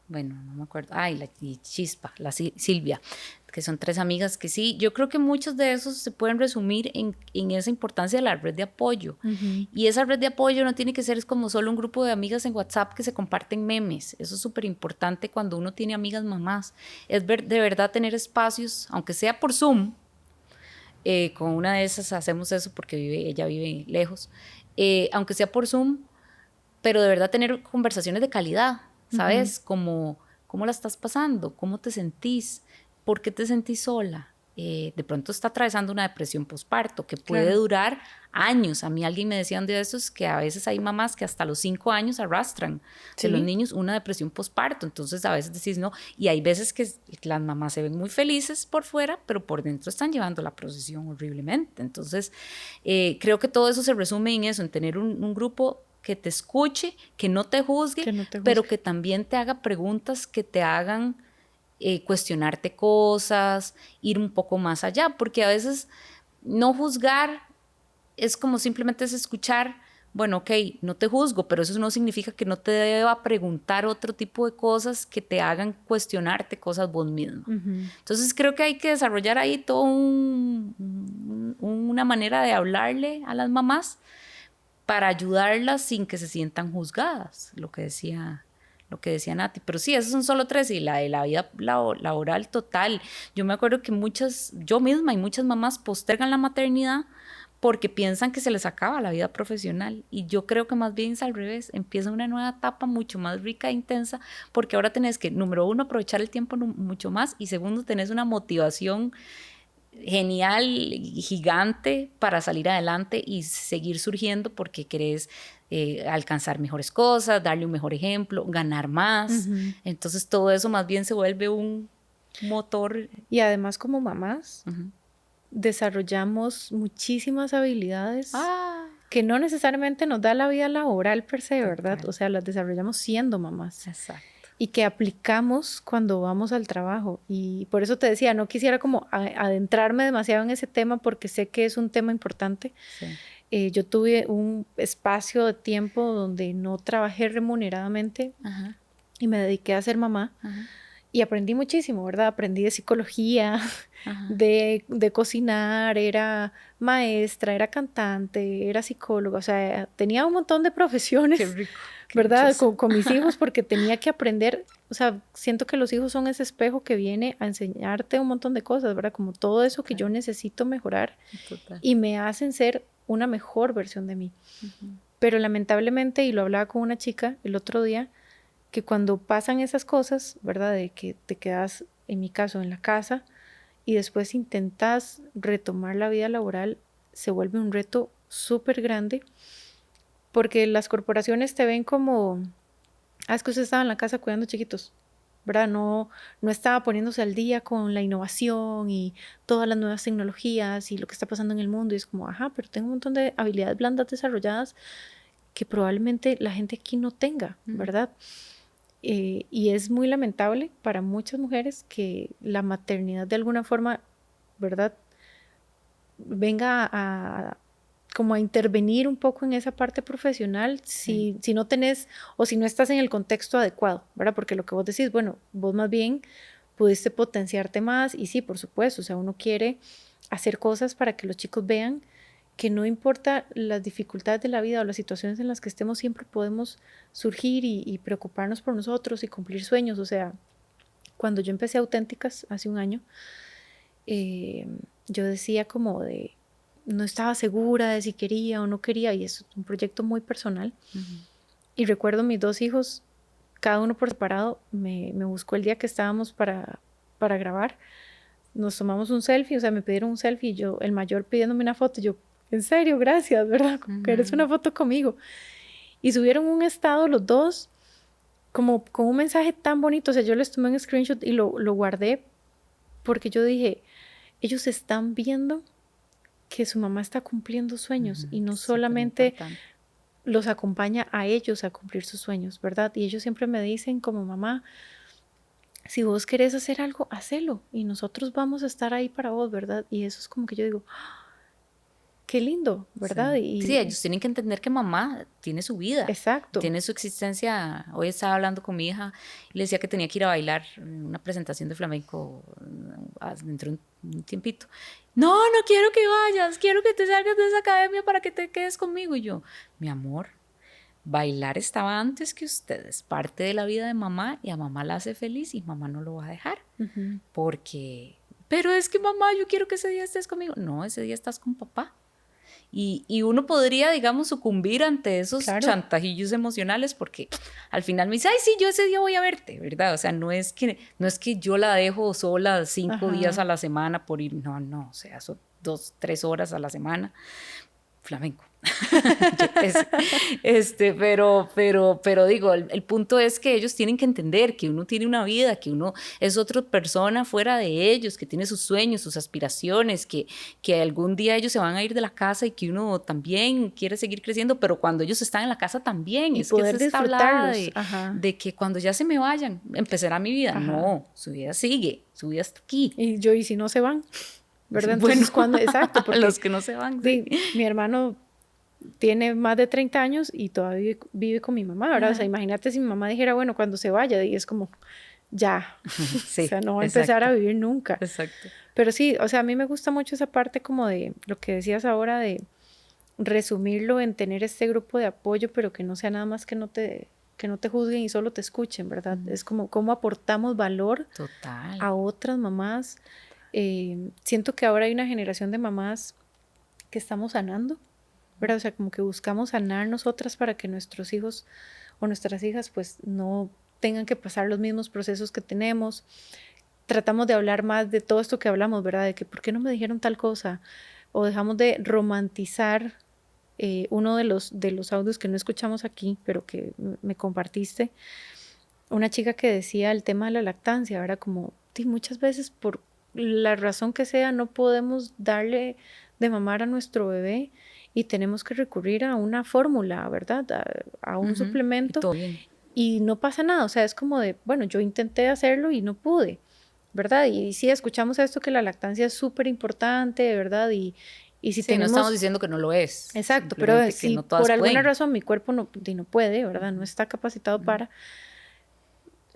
Bueno, no me acuerdo. Y Chispa, Silvia, que son 3 amigas que sí, yo creo que muchos de esos se pueden resumir en esa importancia de la red de apoyo. Y esa red de apoyo no tiene que ser como solo un grupo de amigas en WhatsApp que se comparten memes. Eso es súper importante cuando uno tiene amigas mamás. Es de verdad tener espacios, aunque sea por Zoom. Con una de esas hacemos eso porque ella vive lejos. Aunque sea por Zoom, pero de verdad tener conversaciones de calidad, ¿sabes? Como, ¿cómo la estás pasando? ¿Cómo te sentís? ¿Por qué te sentís sola? De pronto está atravesando una depresión postparto que puede Claro. durar años. A mí alguien me decía un día de esos que a veces hay mamás que hasta los 5 años arrastran de los Sí. niños una depresión postparto. Entonces a veces decís no. Y hay veces que las mamás se ven muy felices por fuera, pero por dentro están llevando la procesión horriblemente. Entonces creo que todo eso se resume en eso, en tener un grupo que te escuche, que no te juzgue, pero que también te haga preguntas que te hagan cuestionarte cosas, ir un poco más allá, porque a veces no juzgar es como simplemente es escuchar, bueno, ok, no te juzgo, pero eso no significa que no te deba preguntar otro tipo de cosas que te hagan cuestionarte cosas vos mismo. Entonces creo que hay que desarrollar ahí toda una manera de hablarle a las mamás para ayudarlas sin que se sientan juzgadas, lo que decía Nati. Pero sí, esos son solo 3 y la de la vida laboral total. Yo me acuerdo que yo misma y muchas mamás postergan la maternidad porque piensan que se les acaba la vida profesional y yo creo que más bien es al revés, empieza una nueva etapa mucho más rica e intensa porque ahora tenés que, número 1, aprovechar el tiempo mucho más y segundo, tenés una motivación genial y gigante para salir adelante y seguir surgiendo porque querés alcanzar mejores cosas, darle un mejor ejemplo, ganar más. Entonces todo eso más bien se vuelve un motor. Y además como mamás desarrollamos muchísimas habilidades que no necesariamente nos da la vida laboral per se, ¿verdad? O sea, las desarrollamos siendo mamás. Exacto. Y que aplicamos cuando vamos al trabajo. Y por eso te decía, no quisiera como adentrarme demasiado en ese tema porque sé que es un tema importante. Sí. Yo tuve un espacio de tiempo donde no trabajé remuneradamente y me dediqué a ser mamá. Y aprendí muchísimo, ¿verdad? Aprendí de psicología, de cocinar, era maestra, era cantante, era psicóloga, o sea, tenía un montón de profesiones. Qué rico. ¿Verdad? Con mis hijos, porque tenía que aprender, o sea, siento que los hijos son ese espejo que viene a enseñarte un montón de cosas, ¿verdad? Como todo eso que yo necesito mejorar. Total. Y me hacen ser una mejor versión de mí. Pero lamentablemente, y lo hablaba con una chica el otro día, que cuando pasan esas cosas, ¿verdad? De que te quedas, en mi caso, en la casa y después intentas retomar la vida laboral, se vuelve un reto súper grande porque las corporaciones te ven como, es que usted estaba en la casa cuidando chiquitos, ¿verdad? No estaba poniéndose al día con la innovación y todas las nuevas tecnologías y lo que está pasando en el mundo y es como, ajá, pero tengo un montón de habilidades blandas desarrolladas que probablemente la gente aquí no tenga, ¿verdad? Y es muy lamentable para muchas mujeres que la maternidad de alguna forma, ¿verdad? Venga como a intervenir un poco en esa parte profesional si no tenés o si no estás en el contexto adecuado, ¿verdad? Porque lo que vos decís, bueno, vos más bien pudiste potenciarte más y sí, por supuesto, o sea, uno quiere hacer cosas para que los chicos vean que no importa las dificultades de la vida o las situaciones en las que estemos, siempre podemos surgir y preocuparnos por nosotros y cumplir sueños. O sea, cuando yo empecé Auténticas hace un año, yo decía como de, no estaba segura de si quería o no quería, y es un proyecto muy personal. Y recuerdo mis 2 hijos, cada uno por separado, me buscó el día que estábamos para grabar. Nos tomamos un selfie, o sea, me pidieron un selfie y yo, el mayor pidiéndome una foto, yo, en serio, gracias, ¿verdad? Que eres una foto conmigo. Y subieron un estado los 2, como con un mensaje tan bonito, o sea, yo les tomé un screenshot y lo guardé, porque yo dije, ellos están viendo que su mamá está cumpliendo sueños y no solamente los acompaña a ellos a cumplir sus sueños, ¿verdad? Y ellos siempre me dicen como mamá, si vos querés hacer algo, hacelo y nosotros vamos a estar ahí para vos, ¿verdad? Y eso es como que yo digo, qué lindo, ¿verdad? Sí, ellos tienen que entender que mamá tiene su vida. Exacto. Tiene su existencia. Hoy estaba hablando con mi hija y le decía que tenía que ir a bailar una presentación de flamenco dentro de un tiempito. No quiero que vayas, quiero que te salgas de esa academia para que te quedes conmigo. Y yo, mi amor, bailar estaba antes que ustedes, parte de la vida de mamá y a mamá la hace feliz y mamá no lo va a dejar. Porque, pero es que mamá, yo quiero que ese día estés conmigo. No, ese día estás con papá. Y uno podría, digamos, sucumbir ante esos chantajillos emocionales porque al final me dice, ay, sí, yo ese día voy a verte, ¿verdad? O sea, no es que yo la dejo sola 5 días a la semana por ir, no, o sea, son 2, 3 horas a la semana. Flamenco. pero digo, el punto es que ellos tienen que entender que uno tiene una vida, que uno es otra persona fuera de ellos, que tiene sus sueños, sus aspiraciones, que algún día ellos se van a ir de la casa y que uno también quiere seguir creciendo, pero cuando ellos están en la casa también, y es poder que se está hablando de que cuando ya se me vayan, empezará mi vida. No, su vida sigue, su vida está aquí. Y si no se van, ¿verdad? Entonces, bueno, exacto, porque los que no se van. Sí, mi hermano tiene más de 30 años y todavía vive con mi mamá, ¿verdad? O sea, imagínate si mi mamá dijera, bueno, cuando se vaya, y es como, ya, sí, o sea, no va a empezar a vivir nunca. Exacto. Pero sí, o sea, a mí me gusta mucho esa parte como de lo que decías ahora, de resumirlo en tener este grupo de apoyo, pero que no sea nada más que no te juzguen y solo te escuchen, ¿verdad? Es como cómo aportamos valor a otras mamás. Siento que ahora hay una generación de mamás que estamos sanando, ¿verdad? O sea, como que buscamos sanar nosotras para que nuestros hijos o nuestras hijas pues no tengan que pasar los mismos procesos que tenemos. Tratamos de hablar más de todo esto que hablamos, ¿verdad? De que ¿por qué no me dijeron tal cosa? O dejamos de romantizar uno de los audios que no escuchamos aquí, pero que me compartiste. Una chica que decía el tema de la lactancia, ¿verdad? Como muchas veces por la razón que sea no podemos darle de mamar a nuestro bebé y tenemos que recurrir a una fórmula, ¿verdad? A un suplemento y no pasa nada, o sea, es como de, bueno, yo intenté hacerlo y no pude, ¿verdad? Y sí, escuchamos esto que la lactancia es súper importante, ¿verdad? Y si tenemos... no estamos diciendo que no lo es. Exacto, pero si no por alguna razón mi cuerpo no puede, ¿verdad? No está capacitado para...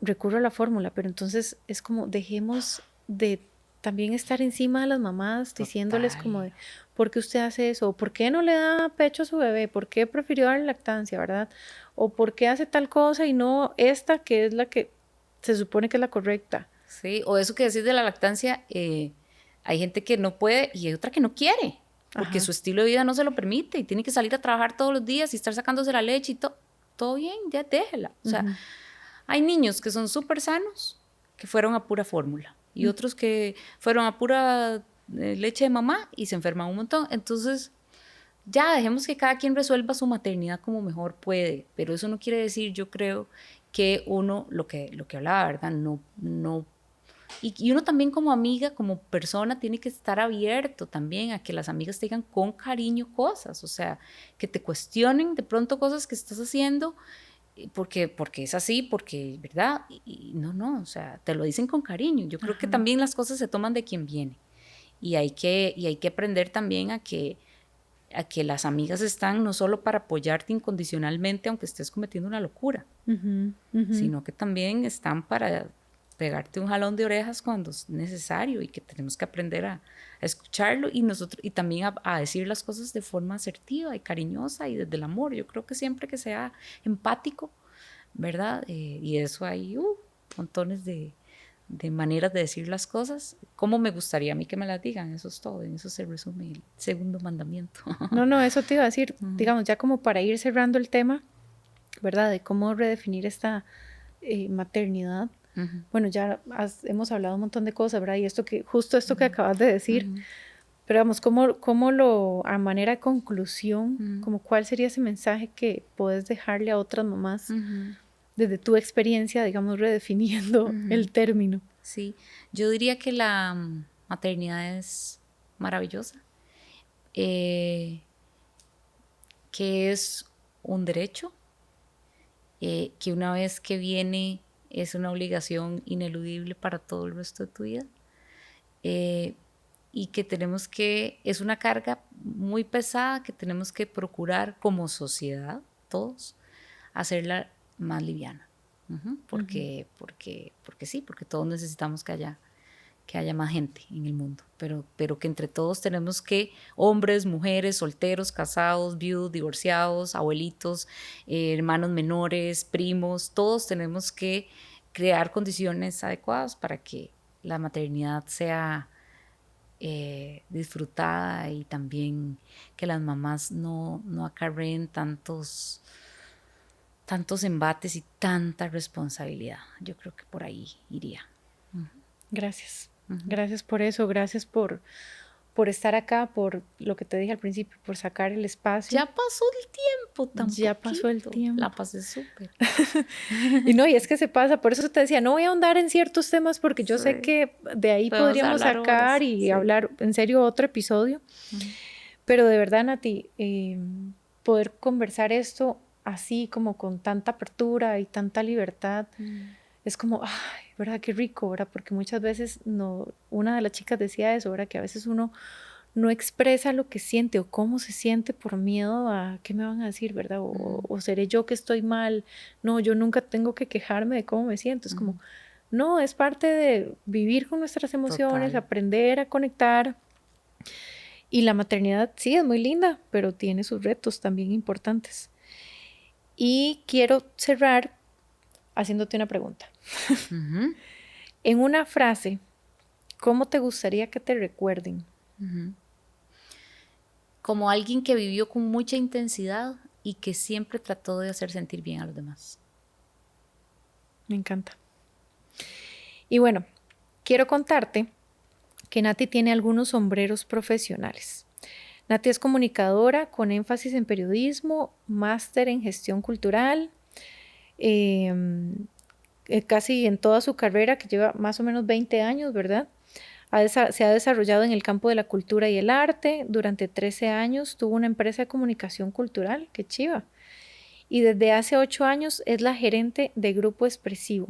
Recurro a la fórmula, pero entonces es como dejemos de también estar encima de las mamás diciéndoles como de ¿por qué usted hace eso? ¿O por qué no le da pecho a su bebé? ¿Por qué prefirió dar lactancia, verdad? ¿O por qué hace tal cosa y no esta que es la que se supone que es la correcta? Sí, o eso que decís de la lactancia, hay gente que no puede y hay otra que no quiere, porque su estilo de vida no se lo permite y tiene que salir a trabajar todos los días y estar sacándose la leche y todo bien, ya déjela. O sea, hay niños que son súper sanos, que fueron a pura fórmula, y otros que fueron a pura leche de mamá y se enferman un montón. Entonces, ya dejemos que cada quien resuelva su maternidad como mejor puede, pero eso no quiere decir, yo creo, que uno, lo que hablaba, ¿verdad? No. Y uno también como amiga, como persona, tiene que estar abierto también a que las amigas te digan con cariño cosas, o sea, que te cuestionen de pronto cosas que estás haciendo, porque es así, porque, ¿verdad? Y no, o sea, te lo dicen con cariño. Yo creo que también las cosas se toman de quien viene. Y hay que aprender también a que a que las amigas están no solo para apoyarte incondicionalmente aunque estés cometiendo una locura, sino que también están para pegarte un jalón de orejas cuando es necesario y que tenemos que aprender a escucharlo y también a decir las cosas de forma asertiva y cariñosa y desde el amor. Yo creo que siempre que sea empático, ¿verdad? Y eso hay montones de maneras de decir las cosas. ¿Cómo me gustaría a mí que me las digan? Eso es todo, en eso se resume el segundo mandamiento. No, eso te iba a decir, digamos, ya como para ir cerrando el tema, ¿verdad? De cómo redefinir esta maternidad. Bueno, ya hemos hablado un montón de cosas, ¿verdad? Y justo esto que acabas de decir, pero vamos, ¿cómo a manera de conclusión, como cuál sería ese mensaje que puedes dejarle a otras mamás desde tu experiencia, digamos, redefiniendo el término? Sí, yo diría que la maternidad es maravillosa, que es un derecho, que una vez que viene es una obligación ineludible para todo el resto de tu vida, y que es una carga muy pesada que tenemos que procurar como sociedad, todos, hacerla más liviana. Porque sí, porque todos necesitamos que haya más gente en el mundo, pero que entre todos tenemos que, hombres, mujeres, solteros, casados, viudos, divorciados, abuelitos, hermanos menores, primos, todos tenemos que crear condiciones adecuadas para que la maternidad sea disfrutada y también que las mamás no acarreen tantos embates y tanta responsabilidad. Yo creo que por ahí iría. Gracias. Gracias por eso, gracias por estar acá, por lo que te dije al principio, por sacar el espacio. Ya pasó el tiempo tampoco. Ya pasó el tiempo. La pasé súper. Y es que se pasa, por eso te decía, no voy a ahondar en ciertos temas porque yo sé que de ahí podríamos sacar y hablar en serio otro episodio. Pero de verdad, Nati, poder conversar así como con tanta apertura y tanta libertad, es como, ay, ¿verdad? Qué rico, ¿verdad? Porque muchas veces una de las chicas decía eso, ¿verdad? Que a veces uno no expresa lo que siente o cómo se siente por miedo a qué me van a decir, ¿verdad? O seré yo que estoy mal. No, yo nunca tengo que quejarme de cómo me siento. Es como, no, es parte de vivir con nuestras emociones, aprender a conectar. Y la maternidad sí es muy linda, pero tiene sus retos también importantes. Y quiero cerrar haciéndote una pregunta. En una frase, ¿cómo te gustaría que te recuerden? Como alguien que vivió con mucha intensidad y que siempre trató de hacer sentir bien a los demás. Me encanta. Y bueno, quiero contarte que Nati tiene algunos sombreros profesionales. Nati es comunicadora con énfasis en periodismo, máster en gestión cultural, casi en toda su carrera, que lleva más o menos 20 años, ¿verdad? Se ha desarrollado en el campo de la cultura y el arte. Durante 13 años tuvo una empresa de comunicación cultural, qué chiva. Y desde hace 8 años es la gerente de Grupo Expresivo,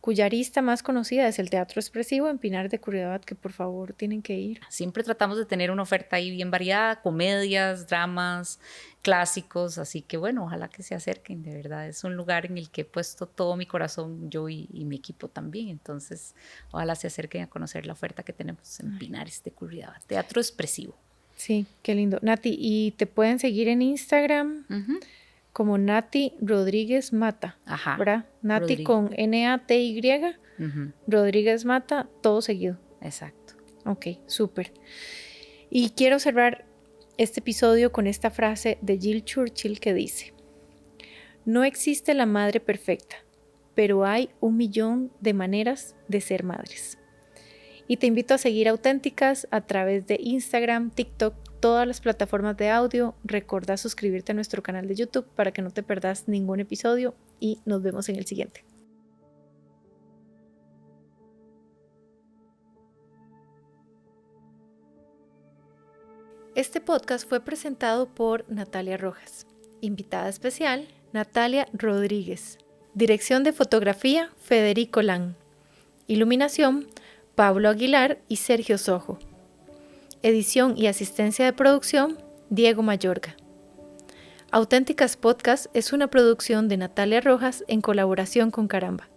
cuya arista más conocida es el Teatro Expresivo en Pinar de Curridabat, que por favor tienen que ir. Siempre tratamos de tener una oferta ahí bien variada, comedias, dramas, clásicos, así que bueno, ojalá que se acerquen, de verdad. Es un lugar en el que he puesto todo mi corazón, yo y mi equipo también, entonces ojalá se acerquen a conocer la oferta que tenemos en Pinares de Curridabat, Teatro Expresivo. Sí, qué lindo. Nati, y te pueden seguir en Instagram como Nati Rodríguez Mata, ¿verdad? Nati Rodríguez. Con N-A-T-Y, Rodríguez Mata, todo seguido. Exacto. Ok, súper. Y quiero cerrar este episodio con esta frase de Jill Churchill que dice: no existe la madre perfecta, pero hay 1.000.000 de maneras de ser madres. Y te invito a seguir Auténticas a través de Instagram, TikTok, todas las plataformas de audio. Recordá suscribirte a nuestro canal de YouTube para que no te perdas ningún episodio y nos vemos en el siguiente. Este podcast fue presentado por Natalia Rojas. Invitada especial, Natalia Rodríguez. Dirección de fotografía, Federico Lang. Iluminación, Pablo Aguilar y Sergio Sojo. Edición y asistencia de producción, Diego Mayorga. Auténticas Podcast es una producción de Natalia Rojas en colaboración con Caramba.